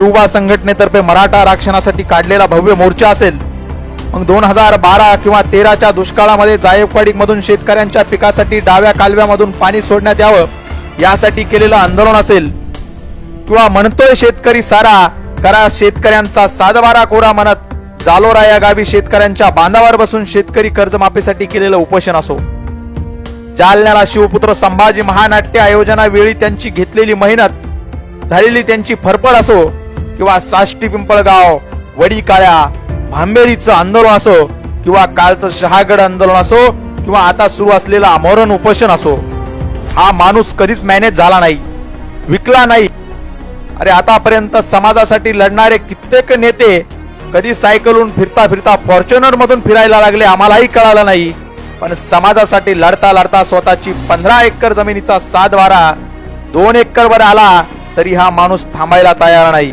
युवा संघटनेतर्फे मराठा आरक्षणासाठी काढलेला भव्य मोर्चा असेल, मग 2012 किंवा 13च्या दुष्काळामध्ये जायकवाडी मधून शेतकऱ्यांच्या पिकासाठी डाव्या कालव्यामधून पाणी सोडण्यात यावं यासाठी केलेलं आंदोलन असेल, किंवा म्हणतोय शेतकरी सारा करा शेतकऱ्यांचा सातबारा कोरा म्हणत जालोरा या गावी शेतकऱ्यांच्या बांधावर बसून शेतकरी कर्जमाफीसाठी केलेलं उपोषण असो, जालन्याला शिवपुत्र संभाजी महानाट्य आयोजनावेळी त्यांची घेतलेली मेहनत झालेली त्यांची फरफड असो, किंवा साष्टी पिंपळगाव वडी काळ्या भांबेरीचं आंदोलन असो, किंवा कालचं शहागड आंदोलन असो, किंवा आता सुरू असलेलं आमरण उपोषण असो, हा माणूस कधीच मॅनेज झाला नाही, विकला नाही. अरे आतापर्यंत समाजासाठी लढणारे कित्येक नेते कधी सायकलून फिरता फिरता फॉर्च्युनर मधून फिरायला लागले आम्हालाही कळालं नाही, पण समाजासाठी लढता लढता स्वतःची 15 एकर जमिनीचा 7 वारा 2 एकर वर आला तरी हा माणूस थांबायला तयार नाही.